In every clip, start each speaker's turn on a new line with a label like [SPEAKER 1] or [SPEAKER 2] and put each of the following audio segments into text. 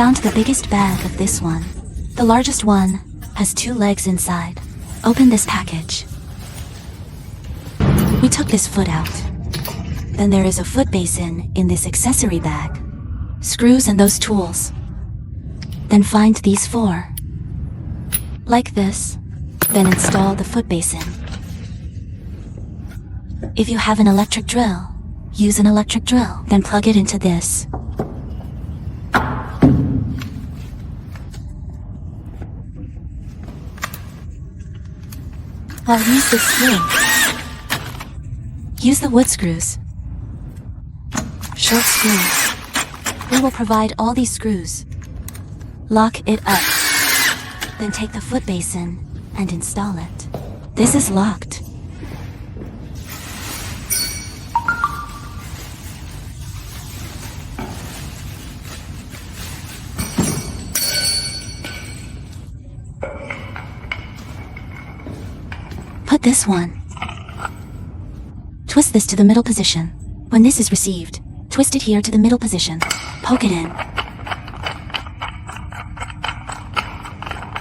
[SPEAKER 1] found the biggest bag of this one. The largest one has 2 legs inside. Open this package. We took this foot out. Then there is a foot basin in this accessory bag. Screws and those tools. Then find these 4. Like this. Then install the foot basin. If you have an electric drill, use an electric drill. Then plug it into this. Now use this screw. Use the wood screws. Short screws. We will provide all these screws. Lock it up. Then take the foot basin and install it. This is locked. Put this one. Twist this to the middle position. When this is received, twist it here to the middle position. Poke it in.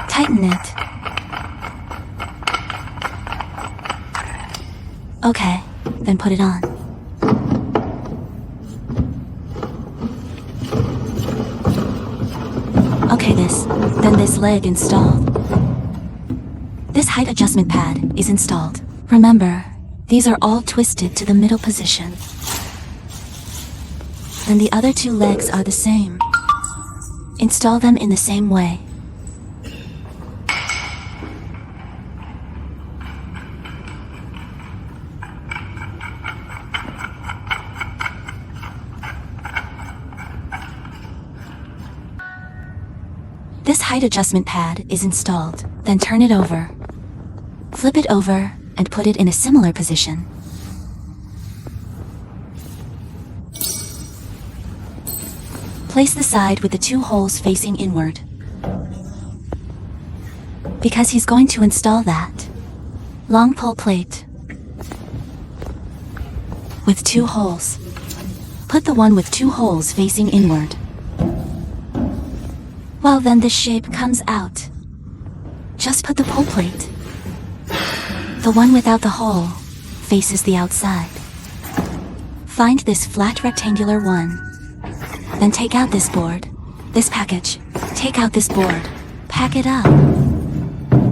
[SPEAKER 1] Tighten it. Okay, then put it on. Okay, then this leg installed. This height adjustment pad is installed. Remember, these are all twisted to the middle position. Then the other 2 legs are the same. Install them in the same way. This height adjustment pad is installed. Then turn it over. Flip it over and put it in a similar position. Place the side with the 2 holes facing inward. Because he's going to install that. Long pull plate with 2 holes. Put the one with 2 holes facing inward. Well, then this shape comes out. Just put the pull plate. The one without the hole faces the outside. Find this flat rectangular one. Then take out this board. This package. Take out this board. Pack it up.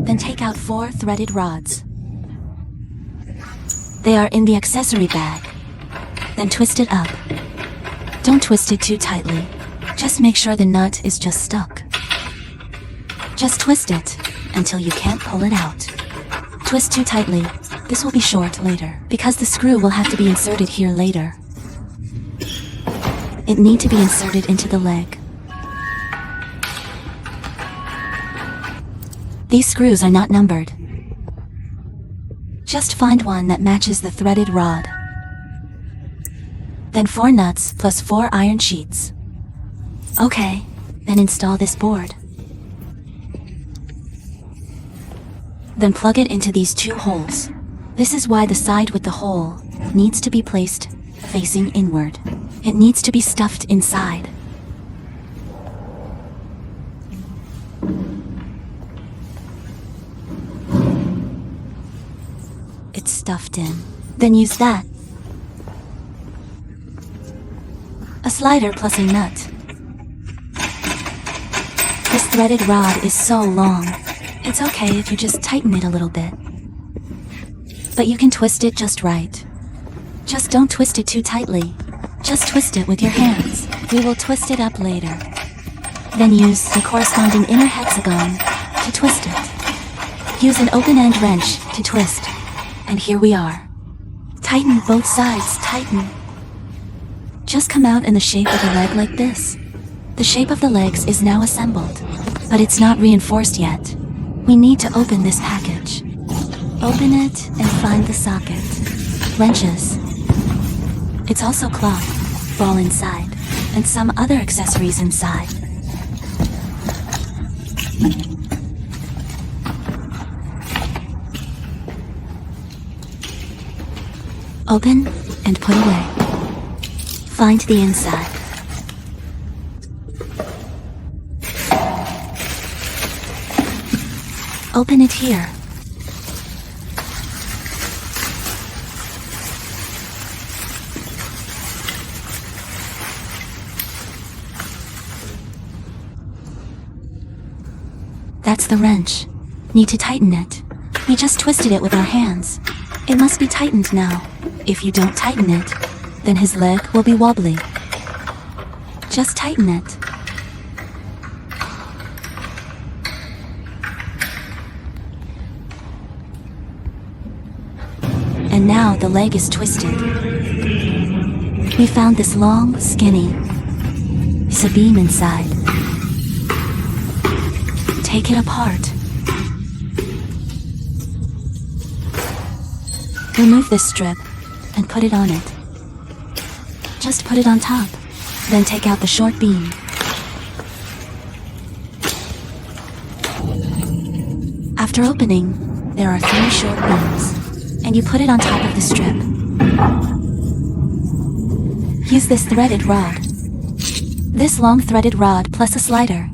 [SPEAKER 1] Then take out 4 threaded rods. They are in the accessory bag. Then twist it up. Don't twist it too tightly. Just make sure the nut is just stuck. Just twist it until you can't pull it out. Twist too tightly. This will be short later because the screw will have to be inserted here later. It need to be inserted into the leg. These screws are not numbered. Just find one that matches the threaded rod. Then 4 nuts plus 4 iron sheets. Okay, then install this board. Then plug it into these 2 holes. This is why the side with the hole needs to be placed facing inward. It needs to be stuffed inside. It's stuffed in. Then use that. A slider plus a nut. This threaded rod is so long. It's okay if you just tighten it a little bit. But you can twist it just right. Just don't twist it too tightly. Just twist it with your hands. We will twist it up later. Then use the corresponding inner hexagon to twist it. Use an open-end wrench to twist. And here we are. Tighten both sides, tighten. Just come out in the shape of a leg like this. The shape of the legs is now assembled, but it's not reinforced yet. We need to open this package. Open it and find the socket. Wrenches. It's also cloth, ball inside, and some other accessories inside. Open and put away. Find the inside. Open it here. That's the wrench. Need to tighten it. We just twisted it with our hands. It must be tightened now. If you don't tighten it, then his leg will be wobbly. Just tighten it. And now the leg is twisted. We found this long, skinny, it's a beam inside. Take it apart. Remove this strip and put it on it. Just put it on top, then take out the short beam. After opening, there are 3 short beams, and you put it on top of the strip. Use this threaded rod. This long threaded rod plus a slider.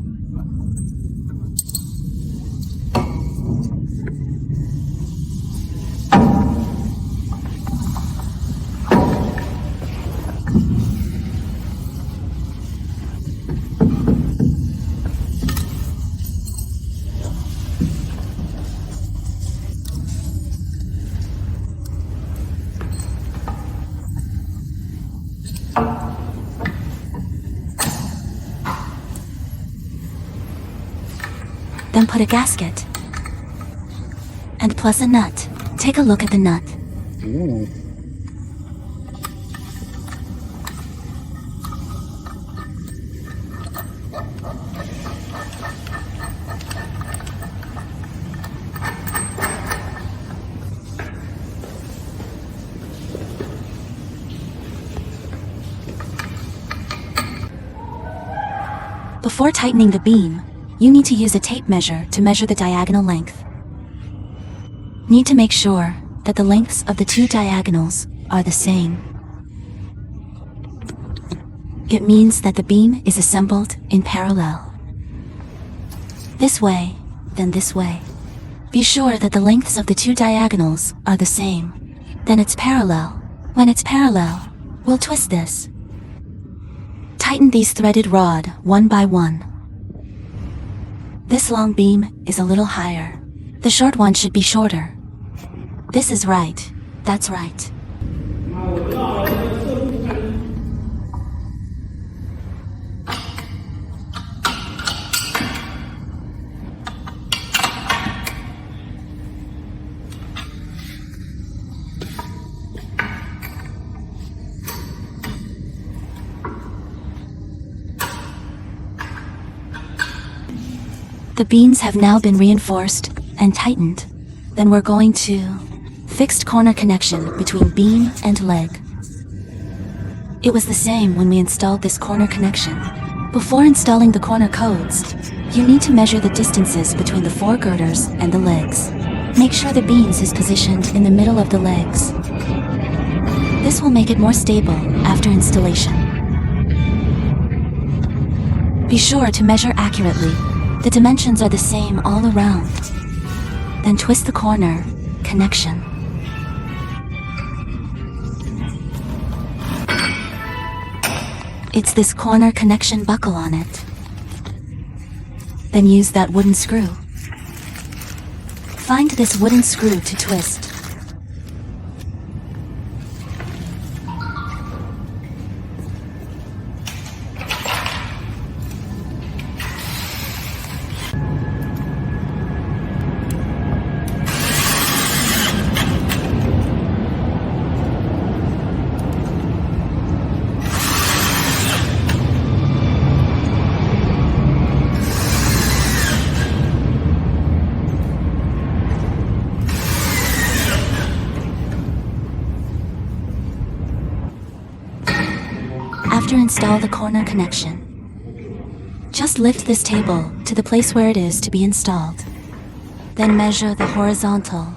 [SPEAKER 1] Then put a gasket. And plus a nut. Take a look at the nut. Before tightening the beam, you need to use a tape measure to measure the diagonal length. Need to make sure that the lengths of the 2 diagonals are the same. It means that the beam is assembled in parallel. This way, then this way. Be sure that the lengths of the 2 diagonals are the same. Then it's parallel. When it's parallel, we'll twist this. Tighten these threaded rod one by one. This long beam is a little higher. The short one should be shorter. This is right. That's right. The beams have now been reinforced and tightened. Then we're going to fixed corner connection between beam and leg. It was the same when we installed this corner connection. Before installing the corner codes, you need to measure the distances between the 4 girders and the legs. Make sure the beams is positioned in the middle of the legs. This will make it more stable after installation. Be sure to measure accurately. The dimensions are the same all around. Then twist the corner connection. It's this corner connection buckle on it. Then use that wooden screw. Find this wooden screw to twist. After install the corner connection, just lift this table to the place where it is to be installed. Then measure the horizontal.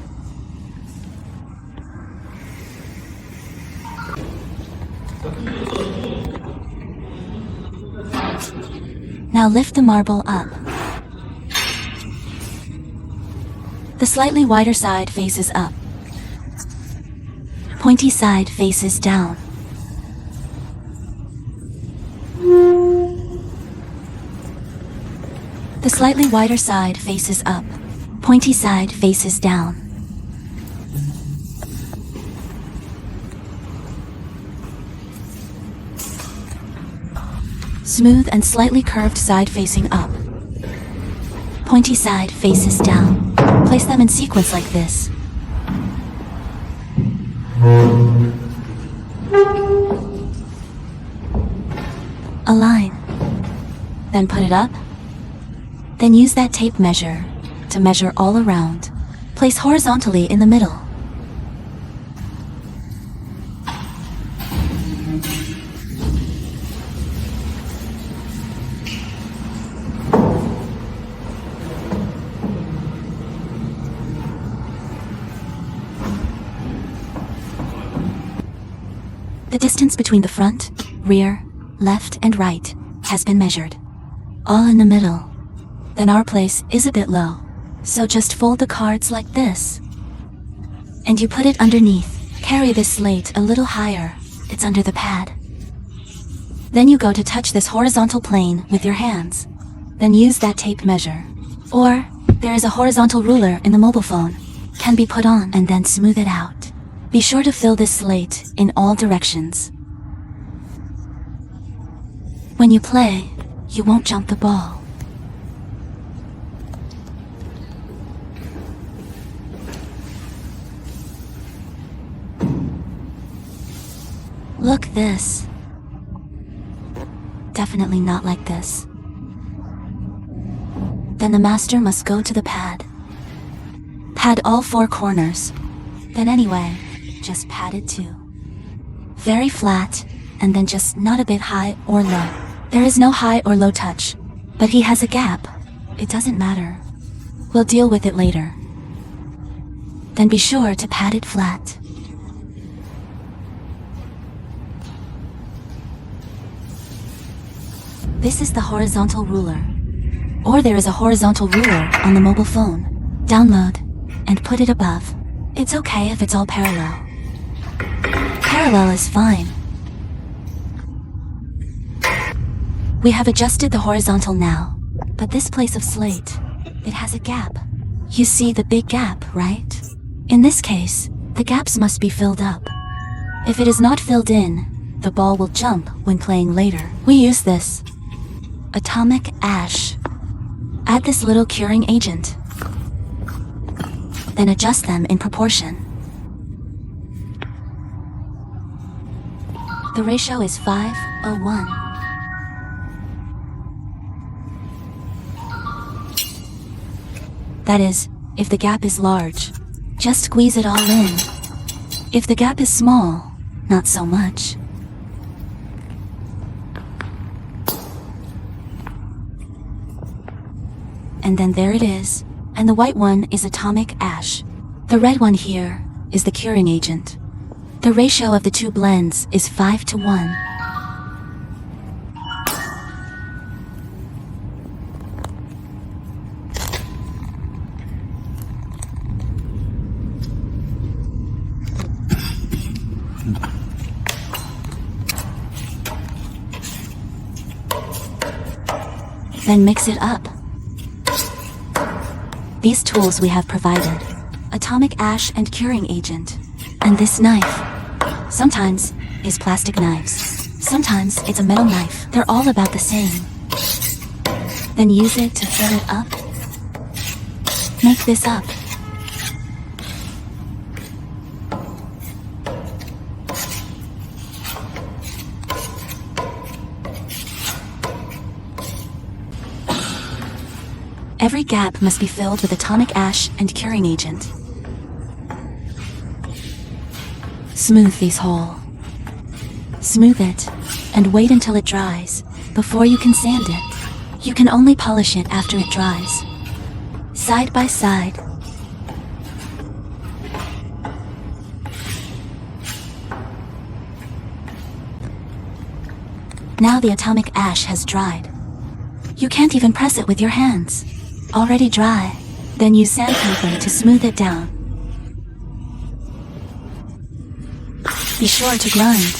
[SPEAKER 1] Now lift the marble up. The slightly wider side faces up. Pointy side faces down. The slightly wider side faces up. Pointy side faces down. Smooth and slightly curved side facing up. Pointy side faces down. Place them in sequence like this. Align. Then put it up. Then use that tape measure to measure all around. Place horizontally in the middle. The distance between the front, rear, left, and right has been measured. All in the middle. Then our place is a bit low. So just fold the cards like this. And you put it underneath. Carry this slate a little higher. It's under the pad. Then you go to touch this horizontal plane with your hands. Then use that tape measure. Or, there is a horizontal ruler in the mobile phone. Can be put on and then smooth it out. Be sure to fill this slate in all directions. When you play, you won't jump the ball. Look this. Definitely not like this. Then the master must go to the pad. Pad all four corners. Then anyway, just pad it too. Very flat, and then just not a bit high or low. There is no high or low touch, but he has a gap. It doesn't matter. We'll deal with it later. Then be sure to pad it flat. This is the horizontal ruler. Or there is a horizontal ruler on the mobile phone. Download and put it above. It's okay if it's all parallel. Parallel is fine. We have adjusted the horizontal now, but this place of slate, it has a gap. You see the big gap, right? In this case, the gaps must be filled up. If it is not filled in, the ball will jump when playing later. We use this atomic ash. Add this little curing agent. Then adjust them in proportion. The ratio is 5:1. That is, if the gap is large, just squeeze it all in. If the gap is small, not so much. And then there it is, and the white one is atomic ash. The red one here is the curing agent. The ratio of the two blends is 5:1. Then mix it up. These tools we have provided: atomic ash and curing agent. And this knife, sometimes, is plastic knives. Sometimes it's a metal knife. They're all about the same. Then use it to fill it up. Make this up. Every gap must be filled with atomic ash and curing agent. Smooth these whole. Smooth it, and wait until it dries, before you can sand it. You can only polish it after it dries. Side by side. Now the atomic ash has dried. You can't even press it with your hands. Already dry. Then use sandpaper to smooth it down. Be sure to grind.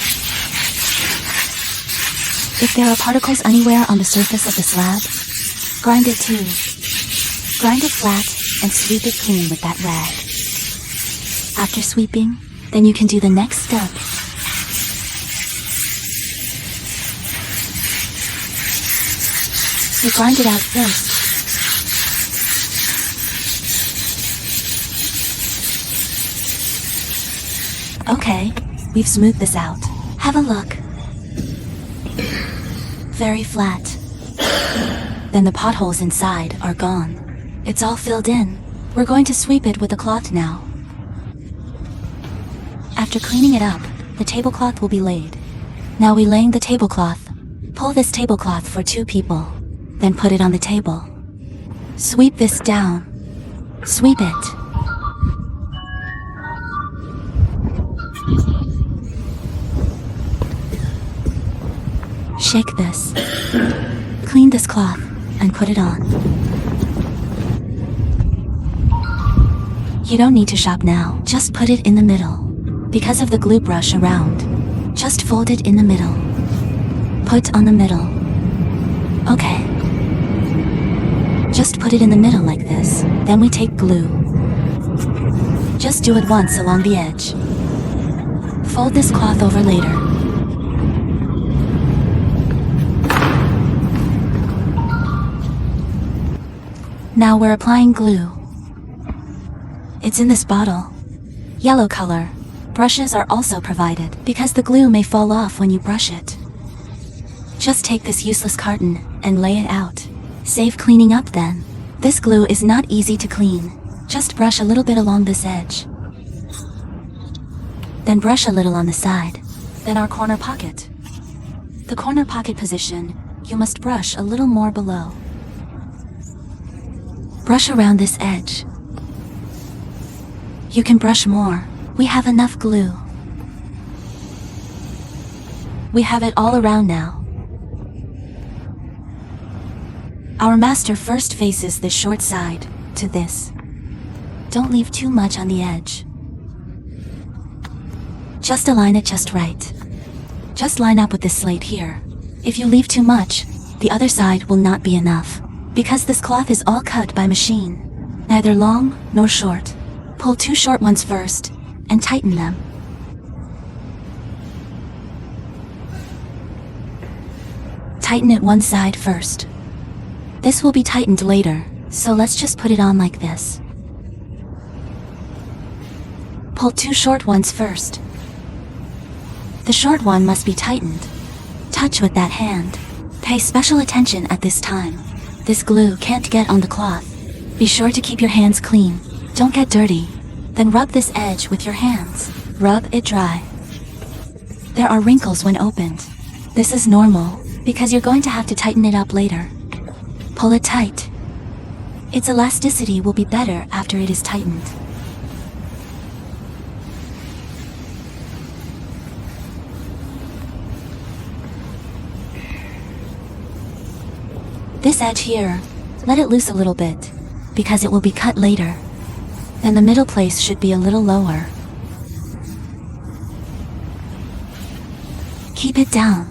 [SPEAKER 1] If there are particles anywhere on the surface of the slab, grind it too. Grind it flat and sweep it clean with that rag. After sweeping, then you can do the next step. You grind it out first. Okay, we've smoothed this out. Have a look. Very flat. Then the potholes inside are gone. It's all filled in. We're going to sweep it with a cloth now. After cleaning it up, the tablecloth will be laid. Now we laying the tablecloth. Pull this tablecloth for 2 people. Then put it on the table. Sweep this down. Sweep it. Shake this. Clean this cloth and put it on. You don't need to shop now. Just put it in the middle. Because of the glue brush around, just fold it in the middle. Put on the middle. Okay. Just put it in the middle like this. Then we take glue. Just do it once along the edge. Fold this cloth over later. Now we're applying glue. It's in this bottle. Yellow color. Brushes are also provided because the glue may fall off when you brush it. Just take this useless carton and lay it out. Save cleaning up then. This glue is not easy to clean. Just brush a little bit along this edge. Then brush a little on the side. Then our corner pocket. The corner pocket position, you must brush a little more below. Brush around this edge. You can brush more. We have enough glue. We have it all around now. Our master first faces the short side to this. Don't leave too much on the edge. Just align it just right. Just line up with this slate here. If you leave too much, the other side will not be enough. Because this cloth is all cut by machine. Neither long nor short. Pull 2 short ones first and tighten them. Tighten it one side first. This will be tightened later, so let's just put it on like this. Pull 2 short ones first. The short one must be tightened. Touch with that hand. Pay special attention at this time. This glue can't get on the cloth. Be sure to keep your hands clean. Don't get dirty. Then rub this edge with your hands. Rub it dry. There are wrinkles when opened. This is normal, because you're going to have to tighten it up later. Pull it tight. Its elasticity will be better after it is tightened. This edge here, let it loose a little bit, because it will be cut later. Then the middle place should be a little lower. Keep it down.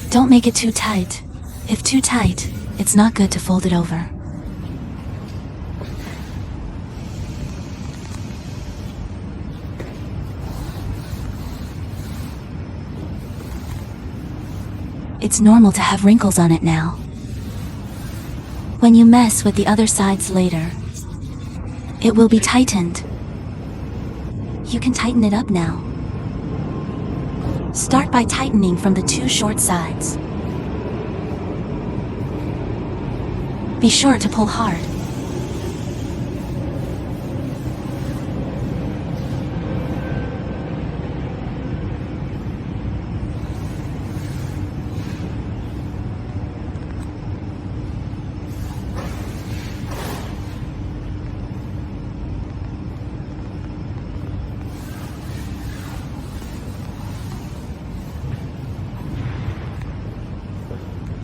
[SPEAKER 1] Don't make it too tight. If too tight, it's not good to fold it over. It's normal to have wrinkles on it now. When you mess with the other sides later, it will be tightened. You can tighten it up now. Start by tightening from the 2 short sides. Be sure to pull hard.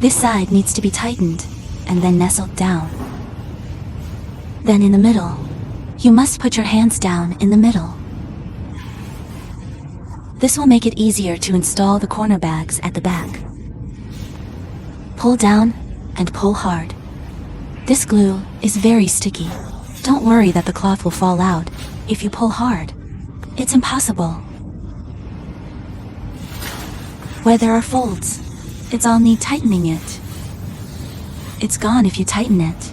[SPEAKER 1] This side needs to be tightened and then nestled down. then in the middle. You must put your hands down in the middle. This will make it easier to install the corner bags at the back. Pull down and pull hard. This glue is very sticky. Don't worry that the cloth will fall out if you pull hard. It's impossible. Where there are folds, it's all need tightening it. It's gone if you tighten it.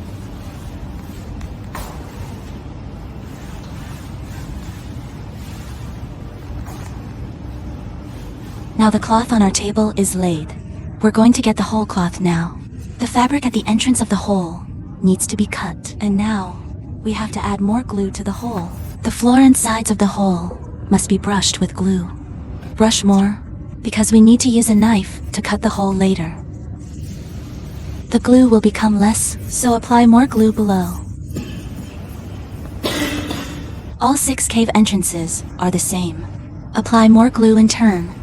[SPEAKER 1] Now the cloth on our table is laid. We're going to get the whole cloth now. The fabric at the entrance of the hole needs to be cut. And now, we have to add more glue to the hole. The floor and sides of the hole must be brushed with glue. Brush more, because we need to use a knife to cut the hole later. The glue will become less, so apply more glue below. All 6 cave entrances are the same. Apply more glue in turn.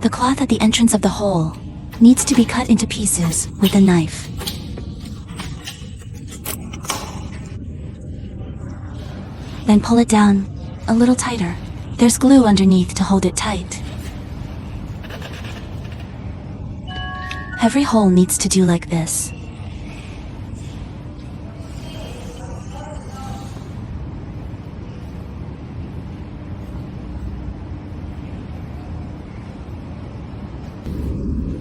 [SPEAKER 1] The cloth at the entrance of the hole needs to be cut into pieces with a knife. Then pull it down a little tighter. There's glue underneath to hold it tight. Every hole needs to do like this.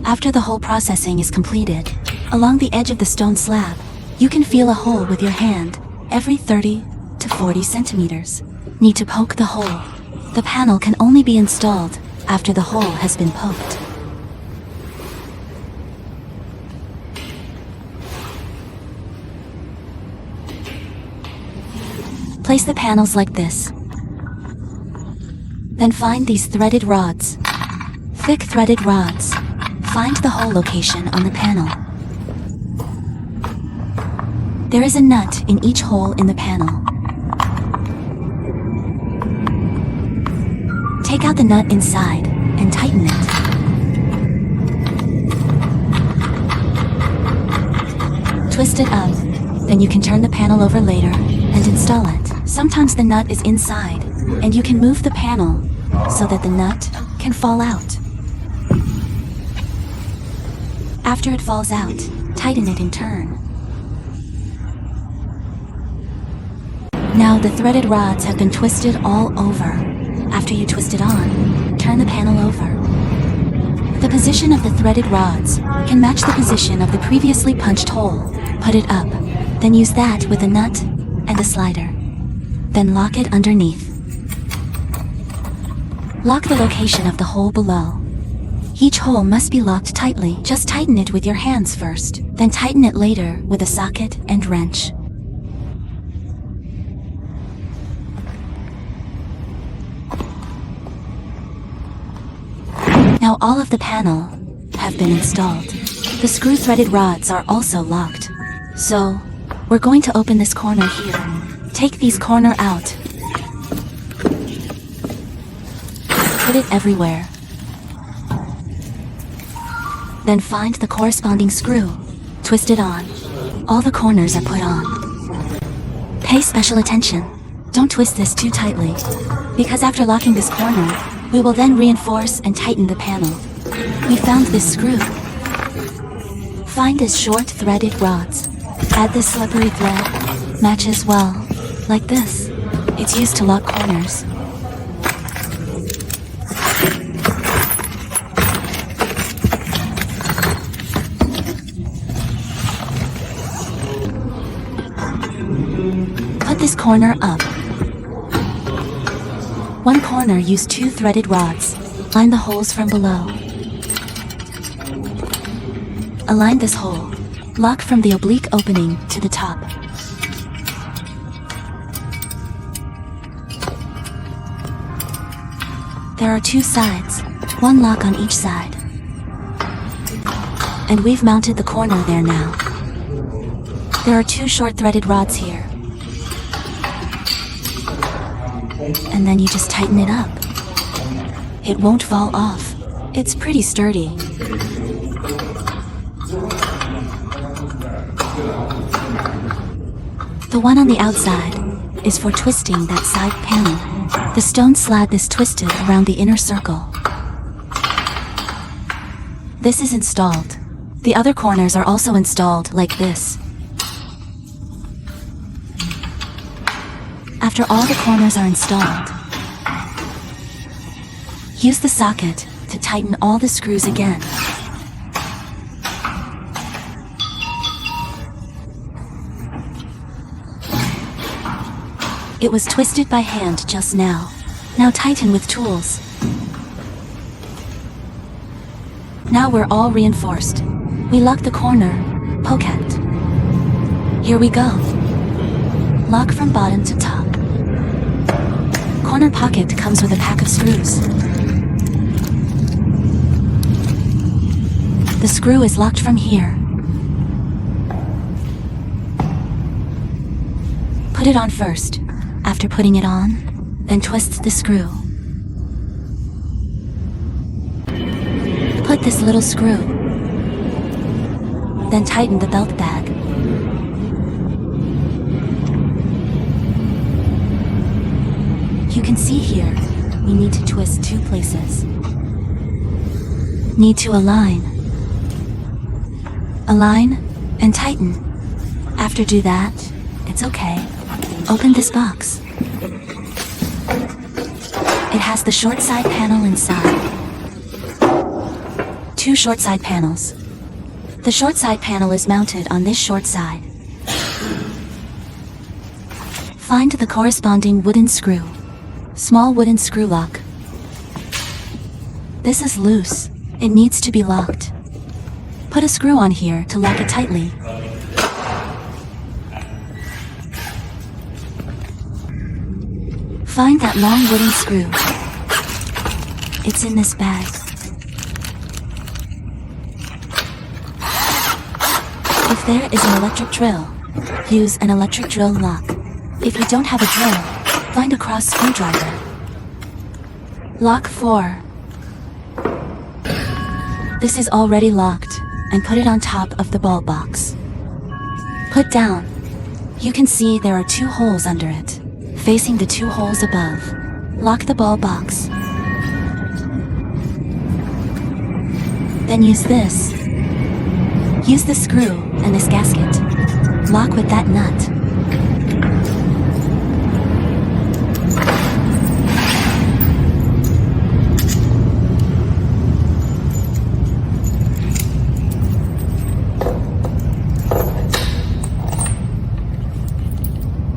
[SPEAKER 1] After the whole processing is completed, along the edge of the stone slab, you can feel a hole with your hand every 30 to 40 centimeters. Need to poke the hole. The panel can only be installed after the hole has been poked. Place the panels like this. Then find these threaded rods. Thick threaded rods. Find the hole location on the panel. There is a nut in each hole in the panel. Take out the nut inside and tighten it. Twist it up, then you can turn the panel over later and install it. Sometimes the nut is inside, and you can move the panel so that the nut can fall out. After it falls out, tighten it in turn. Now the threaded rods have been twisted all over. After you twist it on, turn the panel over. The position of the threaded rods can match the position of the previously punched hole. Put it up, then use that with a nut and a slider. Then lock it underneath. Lock the location of the hole below. Each hole must be locked tightly. Just tighten it with your hands first, then tighten it later with a socket and wrench. Now all of the panel have been installed. The screw-threaded rods are also locked. So, we're going to open this corner here. Take these corner out. Put it everywhere. Then find the corresponding screw. Twist it on. All the corners are put on. Pay special attention. Don't twist this too tightly, because after locking this corner, we will then reinforce and tighten the panel. We found this screw. Find these short threaded rods. Add this slippery thread. Matches well, like this. It's used to lock corners. Put this corner up. One corner use 2 threaded rods. Line the holes from below. Align this hole. Lock from the oblique opening to the top. There are 2 sides, 1 lock on each side. And we've mounted the corner there now. There are 2 short threaded rods here. And then you just tighten it up. It won't fall off. It's pretty sturdy. The one on the outside is for twisting that side panel. The stone slab is twisted around the inner circle. This is installed. The other corners are also installed like this. After all the corners are installed, use the socket to tighten all the screws again. It was twisted by hand just now. Now tighten with tools. Now we're all reinforced. We lock the corner pocket. Here we go. Lock from bottom to top. Corner pocket comes with a pack of screws. The screw is locked from here. Put it on first. After putting it on, then twist the screw. Put this little screw. Then tighten the belt bag. You can see here, we need to twist 2 places. Need to align. Align and tighten. After do that, it's okay. Open this box. It has the short side panel inside. 2 short side panels. The short side panel is mounted on this short side. Find the corresponding wooden screw. Small wooden screw lock. This is loose. It needs to be locked. Put a screw on here to lock it tightly. Find that long wooden screw. It's in this bag. If there is an electric drill, use an electric drill lock. If you don't have a drill, find a cross screwdriver. Lock 4. This is already locked, and put it on top of the ball box. Put down. You can see there are 2 holes under it. Facing the 2 holes above. Lock the ball box. Then use this. Use the screw and this gasket. Lock with that nut.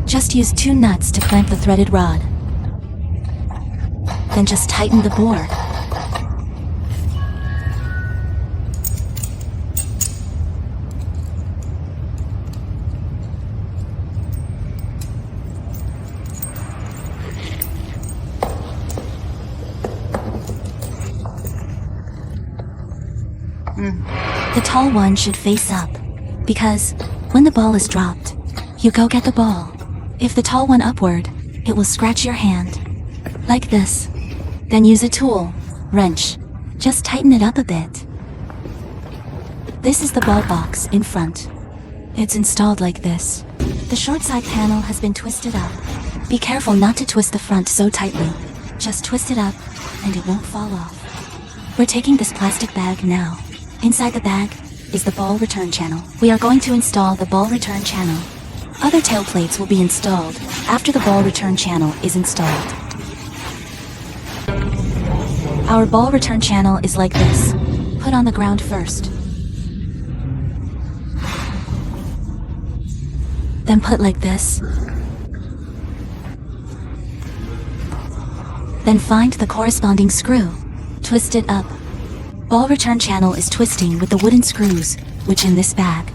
[SPEAKER 1] Just use 2 nuts to clamp the threaded rod. Then just tighten the board. The tall one should face up, because when the ball is dropped, you go get the ball. If the tall one upward, it will scratch your hand. Like this. Then use a tool, wrench. Just tighten it up a bit. This is the ball box in front. It's installed like this. The short side panel has been twisted up. Be careful not to twist the front so tightly. Just twist it up, and it won't fall off. We're taking this plastic bag now. Inside the bag is the ball return channel. We are going to install the ball return channel. Other tail plates will be installed after the ball return channel is installed. Our ball return channel is like this. Put on the ground first. Then put like this. Then find the corresponding screw. Twist it up. Ball return channel is twisting with the wooden screws, which in this bag.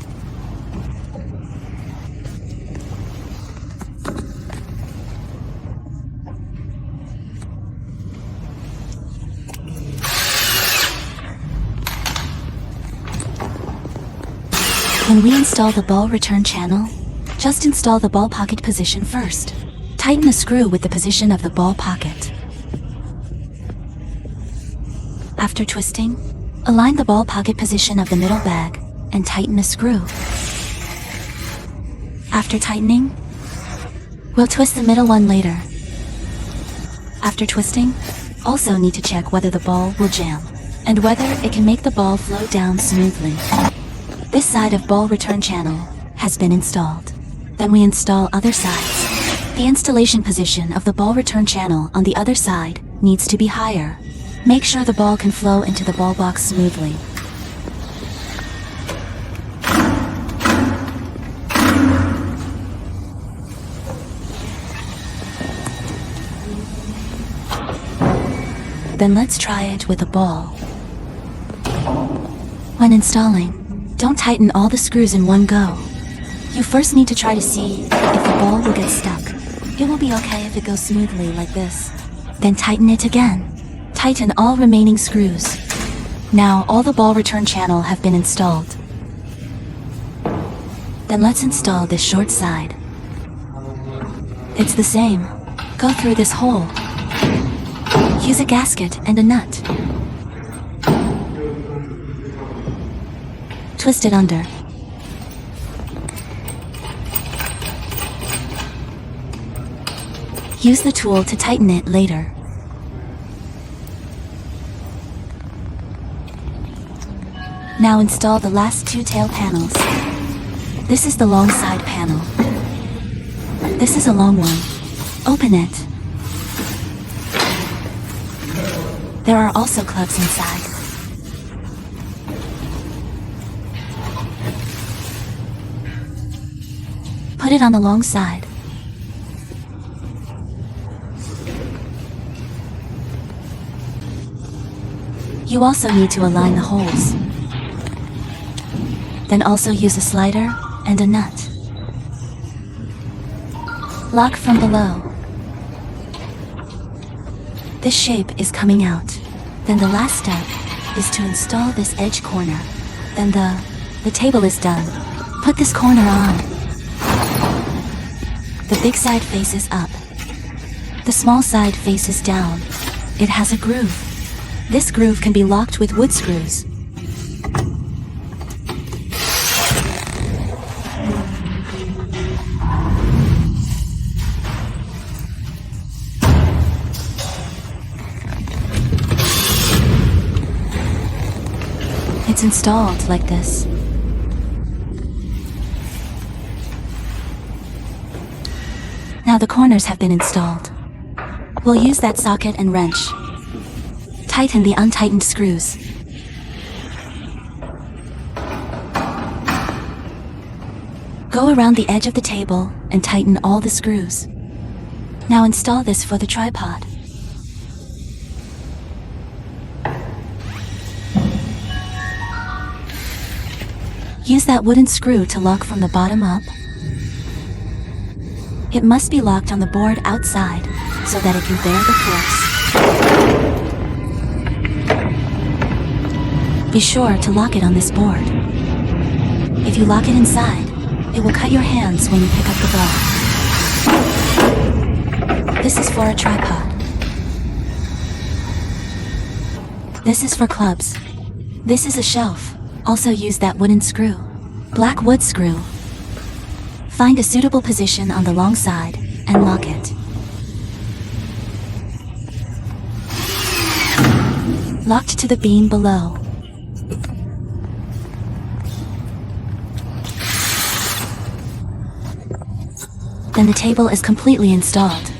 [SPEAKER 1] When we install the ball return channel, just install the ball pocket position first. Tighten the screw with the position of the ball pocket. After twisting, align the ball pocket position of the middle bag and tighten the screw. After tightening, We'll twist the middle one later. After twisting, also need to check whether the ball will jam, and whether it can make the ball flow down smoothly. This side of ball return channel has been installed. Then we install other sides. The installation position of the ball return channel on the other side needs to be higher. Make sure the ball can flow into the ball box smoothly. Then let's try it with a ball. When installing, don't tighten all the screws in one go. You first need to try to see if the ball will get stuck. It will be okay if it goes smoothly like this. Then tighten it again. Tighten all remaining screws. Now all the ball return channel have been installed. Then let's install this short side. It's the same. Go through this hole. Use a gasket and a nut. Twist it under. Use the tool to tighten it later. Now install the last two tail panels. This is the long side panel. This is a long one. Open it. There are also clubs inside. Put it on the long side. You also need to align the holes. Then also use a slider and a nut. Lock from below. This shape is coming out. Then the last step is to install this edge corner. Then the table is done. Put this corner on. The big side faces up. The small side faces down. It has a groove. This groove can be locked with wood screws. It's installed like this. Now the corners have been installed. We'll use that socket and wrench. Tighten the untightened screws. Go around the edge of the table and tighten all the screws. Now install this for the tripod. Use that wooden screw to lock from the bottom up. It must be locked on the board outside so that it can bear the force. Be sure to lock it on this board. If you lock it inside, it will cut your hands when you pick up the ball. This is for a tripod. This is for clubs. This is a shelf. Also use that wooden screw. Black wood screw. Find a suitable position on the long side and lock it. Locked to the beam below. Then the table is completely installed.